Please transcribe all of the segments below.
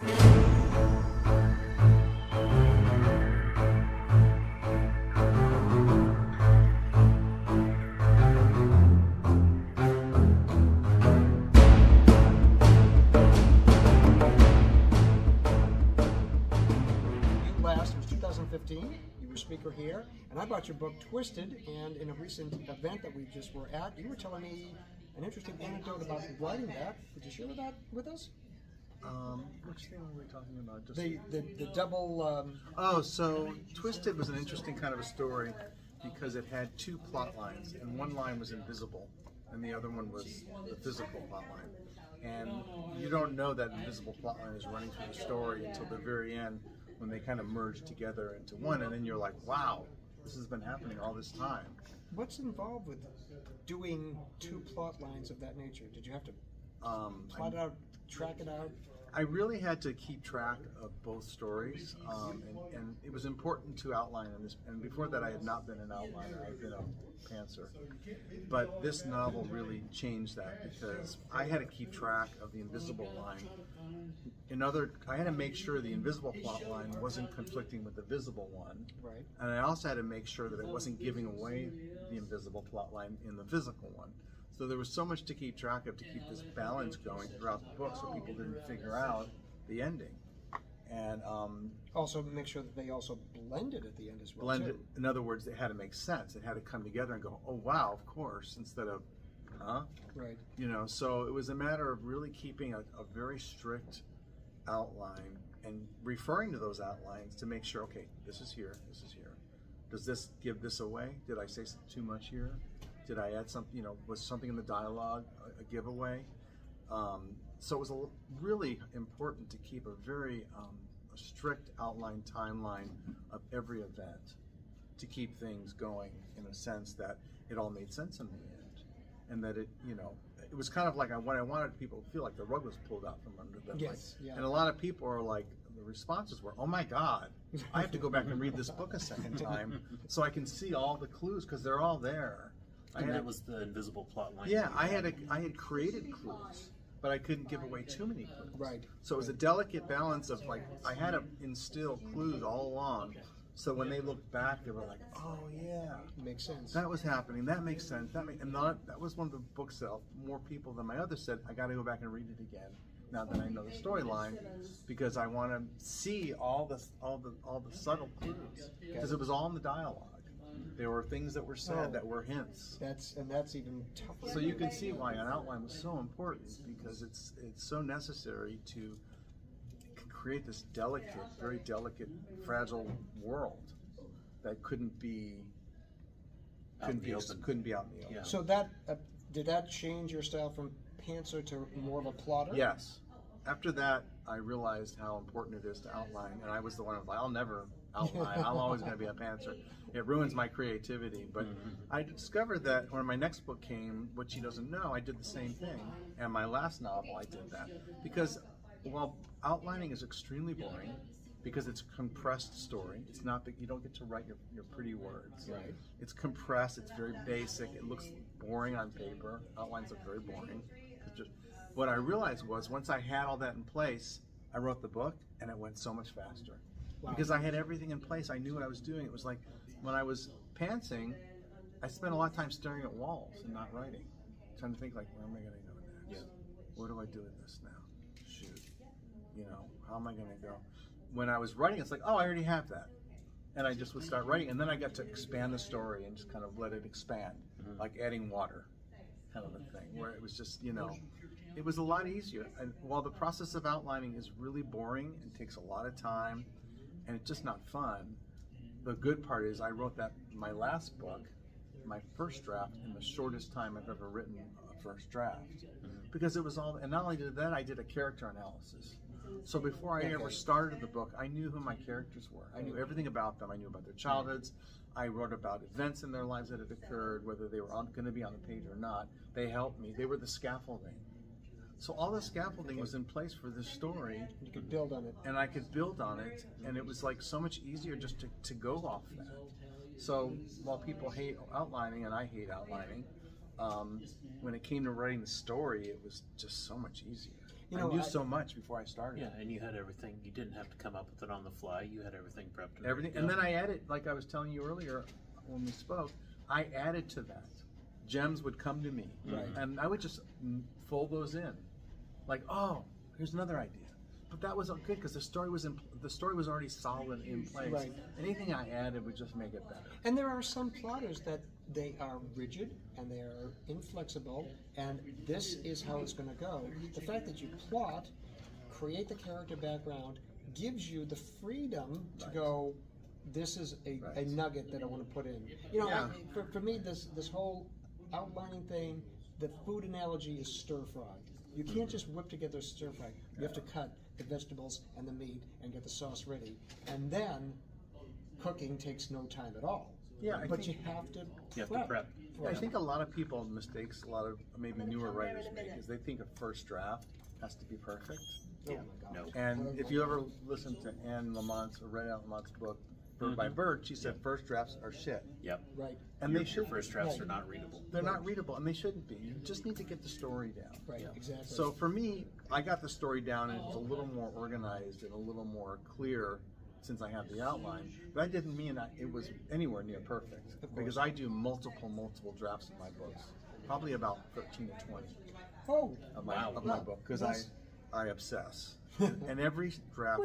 You were a speaker here, and I bought your book Twisted, and in a recent event that we just were at, you were telling me an interesting anecdote about writing that. Could you share that with us? Which thing were we talking about? Just the double... Oh, so Twisted was an interesting kind of a story because it had two plot lines, and one line was invisible, and the other one was the physical plot line. And you don't know that invisible plot line is running through the story until the very end, when they kind of merge together into one, and then you're like, wow, this has been happening all this time. What's involved with doing two plot lines of that nature? Did you have to plot it out, track it out? I really had to keep track of both stories, and it was important to outline in this. And before that, I had not been an outliner; I had been a pantser. But this novel really changed that because I had to keep track of the invisible line. I had to make sure the invisible plot line wasn't conflicting with the visible one, right? And I also had to make sure that it wasn't giving away the invisible plot line in the physical one. So there was so much to keep track of to keep this balance going throughout the book, so people didn't figure out the ending. And also make sure that they also blended at the end as well. Blended, in other words, it had to make sense. It had to come together and go, oh wow, of course, instead of, huh? Right. You know, so it was a matter of really keeping a very strict outline and referring to those outlines to make sure, okay, this is here, this is here. Does this give this away? Did I say too much here? Did I add something, you know, was something in the dialogue a giveaway? So it was really important to keep a very a strict outline timeline of every event to keep things going in a sense that it all made sense in the end. And that it, you know, it was kind of like what I wanted people to feel like the rug was pulled out from under them. Yes, like, yeah. And a lot of people are like, the responses were, oh my God, I have to go back and read this book a second time so I can see all the clues because they're all there. And that was the invisible plot line. Yeah, I had created clues, but I couldn't give away too many clues. Right. So it was a delicate balance of like, I had to instill clues all along. So when they looked back, they were like, oh yeah. Makes sense. That was happening, that makes sense. That was one of the books that more people than my others said, I gotta go back and read it again now that I know the storyline, because I want to see all the subtle clues. Because it was all in the dialogue. There were things that were said that were hints. That's even tougher. So you can see why an outline was so important, because it's so necessary to create this delicate, very delicate, fragile world that couldn't be out in the open. Yeah. So that did that change your style from pantser to more of a plotter? Yes. After that, I realized how important it is to outline, and I was the one who was like, I'll never outline. I'm always going to be a pantser. It ruins my creativity. But I discovered that when my next book came, What She Doesn't Know, I did the same thing. And my last novel, I did that. Because while outlining is extremely boring, because it's a compressed story, it's not that you don't get to write your pretty words. Right. It's compressed, it's very basic, it looks boring on paper. Outlines look very boring. What I realized was once I had all that in place, I wrote the book and it went so much faster. Wow. Because I had everything in place, I knew what I was doing. It was like when I was pantsing, I spent a lot of time staring at walls and not writing. Trying to think like, where am I going to go next? Yeah. What do I do with this now? Shoot. You know, how am I going to go? When I was writing, it's like, oh, I already have that. And I just would start writing, and then I got to expand the story and just kind of let it expand, like adding water, kind of a thing, where it was just, you know, it was a lot easier. And while the process of outlining is really boring and takes a lot of time, and it's just not fun, the good part is I wrote my last book, my first draft, in the shortest time I've ever written a first draft. Because it was all, and not only did that, I did a character analysis. So before I ever started the book, I knew who my characters were. I knew everything about them. I knew about their childhoods. I wrote about events in their lives that had occurred, whether they were going to be on the page or not. They helped me. They were the scaffolding. So all the scaffolding was in place for this story. You could build on it. And I could build on it, and it was like so much easier just to go off that. So while people hate outlining, and I hate outlining, when it came to writing the story, it was just so much easier. You know, I knew so much before I started. Yeah, and you had everything. You didn't have to come up with it on the fly. You had everything prepped. And Everything, and then I added, like I was telling you earlier when we spoke, I added to that. Gems would come to me, and I would just fold those in, like, oh, here's another idea. But that wasn't good because the story was already solid in place. Right. Anything I added would just make it better. And there are some plotters that they are rigid and they are inflexible, and this is how it's going to go. The fact that you plot, create the character background, gives you the freedom to go, this is a nugget that I want to put in. You know, for me, this whole outlining thing, the food analogy is stir fry. You can't just whip together stir fry. You have to cut the vegetables and the meat and get the sauce ready. And then cooking takes no time at all. Yeah, but you have to prep. I think a lot of people mistakes a lot of maybe newer writers make is they think a first draft has to be perfect. Oh my God. No. And if you ever listen to Anne Lamont's or read Anne Lamont's book, Bird by Bird, she said first drafts are shit. Yep. Right. And Your they should. first drafts are not readable. They're not readable, and they shouldn't be. You just need to get the story down. Right, exactly. So for me, I got the story down, and it was a little more organized and a little more clear since I had the outline. But that didn't mean that it was anywhere near perfect, because I do multiple drafts in my books, probably about 13 to 20 of my book, because I obsess. And every draft,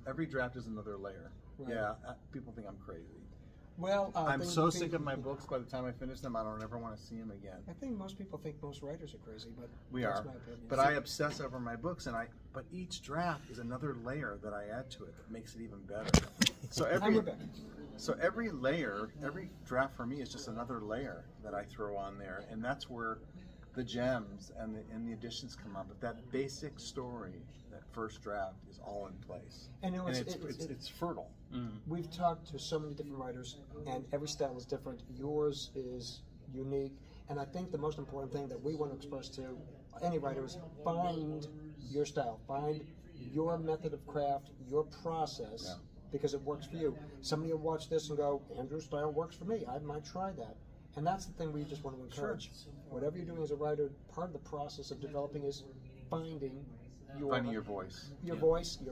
every draft is another layer. Right. Yeah, people think I'm crazy. Well, I'm so sick of my books. By the time I finish them, I don't ever want to see them again. I think most people think most writers are crazy, but we that's are. my opinion. But I obsess over my books, and but each draft is another layer that I add to it that makes it even better. So every layer, every draft for me is just another layer that I throw on there, and that's where the gems and the additions come on. But that basic story, that first draft, is all in place, and it's fertile. We've talked to so many different writers, and every style is different. Yours is unique, and I think the most important thing that we want to express to any writer is find your style, find your method of craft, your process, because it works for you. Somebody will watch this and go, Andrew's style works for me. I might try that. And that's the thing we just want to encourage. Whatever you're doing as a writer, part of the process of developing is finding your voice, your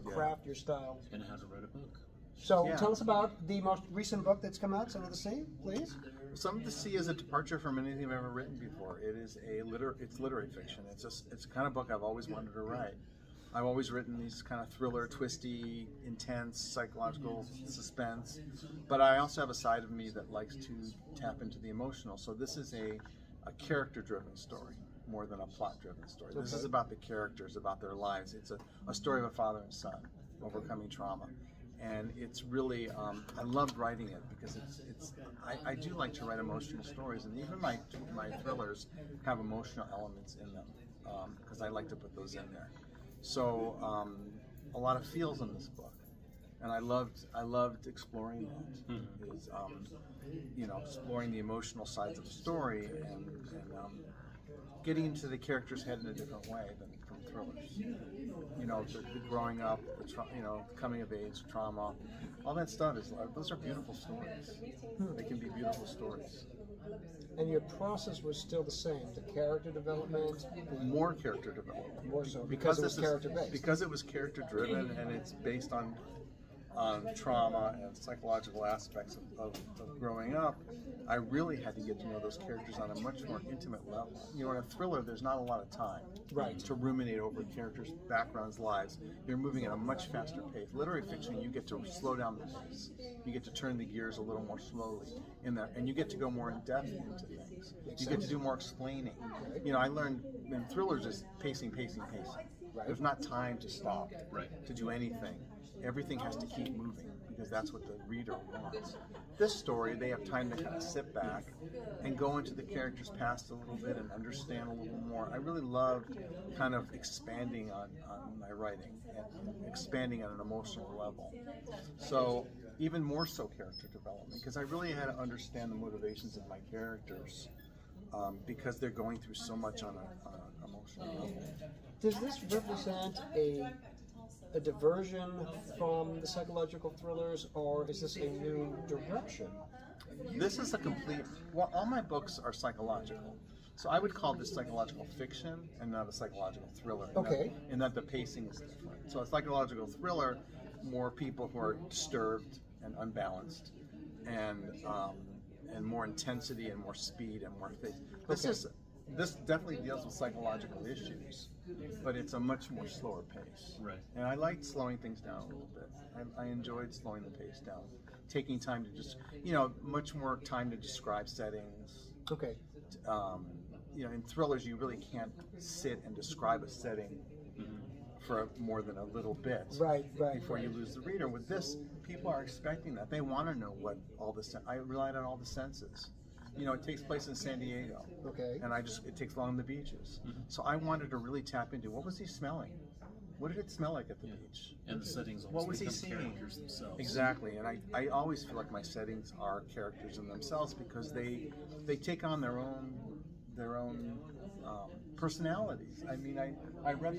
craft, your style. And how to write a book. So tell us about the most recent book that's come out, Some of the Sea, please. Some of the Sea is a departure from anything I've ever written before. It is it's literary fiction. It's the kind of book I've always wanted to write. I've always written these kind of thriller, twisty, intense, psychological suspense, but I also have a side of me that likes to tap into the emotional. So this is a character-driven story more than a plot-driven story. This is about the characters, about their lives. It's a story of a father and son overcoming trauma. And it's really, I loved writing it because I do like to write emotional stories, and even my thrillers have emotional elements in them because I like to put those in there. So a lot of feels in this book, and I loved exploring that. Is exploring the emotional sides of the story and getting into the character's head in a different way than from thrillers. You know, the growing up, coming of age, trauma, all that stuff those are beautiful stories. They can be beautiful stories. And your process was still the same, the character development? More character development. More so, because it was character-based. Because it was character-driven, and it's based on trauma and psychological aspects of growing up. I really had to get to know those characters on a much more intimate level. You know, in a thriller, there's not a lot of time to ruminate over characters' backgrounds, lives. You're moving at a much faster pace. Literary fiction, you get to slow down the pace. You get to turn the gears a little more slowly in there, and you get to go more in depth into things. You get to do more explaining. You know, I learned in thrillers is pacing. There's not time to stop to do anything. Everything has to keep moving because that's what the reader wants. This story, they have time to kind of sit back and go into the character's past a little bit and understand a little more. I really loved kind of expanding on my writing and expanding on an emotional level. So even more so character development, because I really had to understand the motivations of my characters because they're going through so much on an emotional level. Does this represent a diversion from the psychological thrillers, or is this a new direction? This is a complete, well, all my books are psychological. So I would call this psychological fiction and not a psychological thriller. Okay. And that the pacing is different. So a psychological thriller, more people who are disturbed and unbalanced, and more intensity and more speed and more things. This definitely deals with psychological issues, but it's a much more slower pace. Right. And I liked slowing things down a little bit. I enjoyed slowing the pace down, taking time to just, much more time to describe settings. Okay. In thrillers, you really can't sit and describe a setting for more than a little bit, right, before you lose the reader. With this, people are expecting that. They want to know what all the. I relied on all the senses. It takes place in San Diego. Okay. And it takes along the beaches. So I wanted to really tap into what was he smelling? What did it smell like at the beach? And the settings What almost was he become seeing? characters themselves. Exactly. And I always feel like my settings are characters in themselves because they take on their own personalities. I mean, I read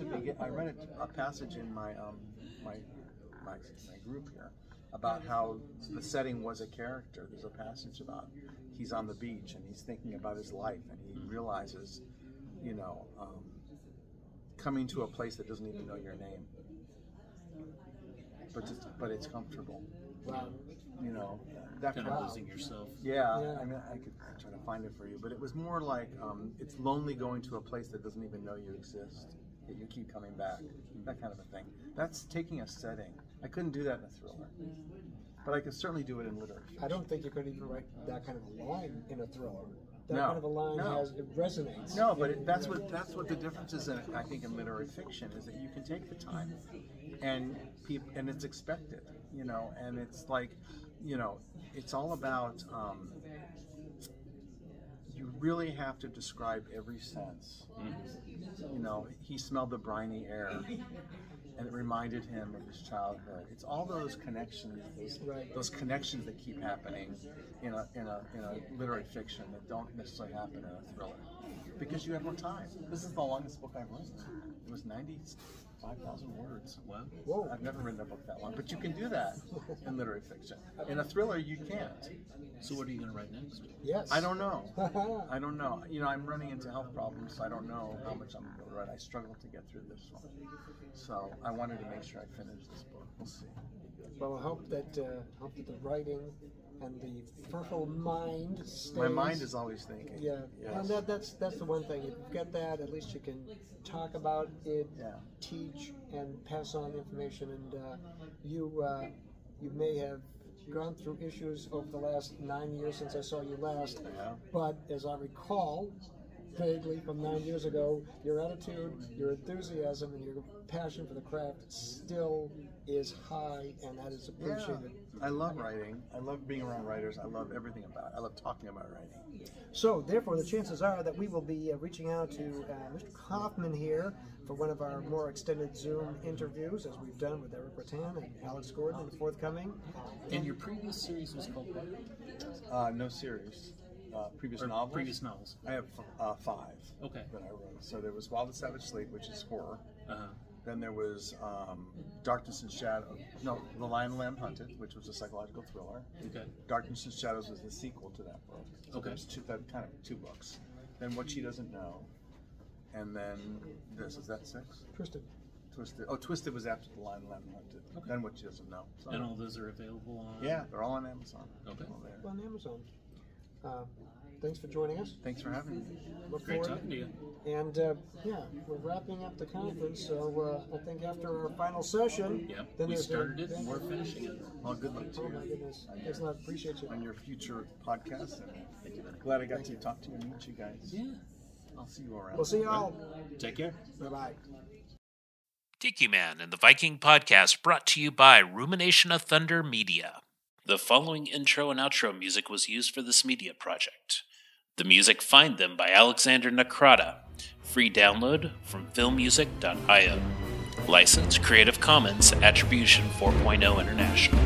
a passage in my group here about how the setting was a character. There's a passage about he's on the beach and he's thinking about his life and he realizes, coming to a place that doesn't even know your name, but it's comfortable. Wow. That Kind of losing yourself. Yeah, I mean, I could try to find it for you, but it was more like it's lonely going to a place that doesn't even know you exist, that you keep coming back, that kind of a thing. That's taking a setting. I couldn't do that in a thriller, but I could certainly do it in literature. I don't think you could even write that kind of a line in a thriller. That No, kind of a line no. it resonates. No, but that's what the difference is. I think in literary fiction is that you can take the time, and it's expected, and it's like, it's all about. You really have to describe every sense. He smelled the briny air, and it reminded him of his childhood. It's all those connections, those connections that keep happening in a literary fiction that don't necessarily happen in a thriller, because you have more time. This is the longest book I've written. It was 95,000 words. Wow. Whoa. I've never written a book that long, but you can do that in literary fiction. In a thriller, you can't. So what are you going to write next? Yes. I don't know. I don't know. I'm running into health problems, so I don't know how much I'm going to write. I struggled to get through this one. So I wanted to make sure I finished this book. We'll see. Well, I hope that the writing and the fertile mind stays. My mind is always thinking. Yeah, Yes. and that's the one thing. If you've got that, at least you can talk about it, teach, and pass on information. And you may have gone through issues over the last 9 years since I saw you last. Yeah. But as I recall, vaguely from 9 years ago, your attitude, your enthusiasm, and your passion for the craft still is high, and that is appreciated. I love writing. I love being around writers. I love everything about it. I love talking about writing. So, therefore, the chances are that we will be reaching out to Mr. Kaufman here for one of our more extended Zoom interviews, as we've done with Eric Rattan and Alex Gordon, forthcoming. And your previous series was called what? No series. Previous novels? Previous novels. I have 5 Okay. that I wrote. So there was While the Savage Sleep, which is horror. Uh-huh. Then there was Darkness and Shadow. No, The Lion and Lamb Hunted, which was a psychological thriller. Okay. Darkness and Shadows was the sequel to that book. So Okay. there's two books. Then What She Doesn't Know, and then this. Is that 6? Twisted. Twisted. Oh, Twisted was after The Lion and Lamb Hunted. Okay. Then What She Doesn't Know. So, And all those are available on? yeah, they're all on Amazon. Okay. All there. On Amazon. Thanks for joining us. Thanks for having me. Look Great forward. talking to you. And we're wrapping up the conference, so I think after our final session, Yep. then We there's started it and we're finishing it. Well, good luck to Oh my you goodness, thanks a lot. Appreciate you. on your future podcast. And Thank you, buddy. glad I got to talk to you and meet you guys. Yeah. I'll see you around. We'll see you all. Take care. Bye bye. Tiki Man and the Viking Podcast brought to you by Rumination of Thunder Media. The following intro and outro music was used for this media project. The music Find Them by Alexander Nakrata. Free download from filmmusic.io. License Creative Commons Attribution 4.0 International.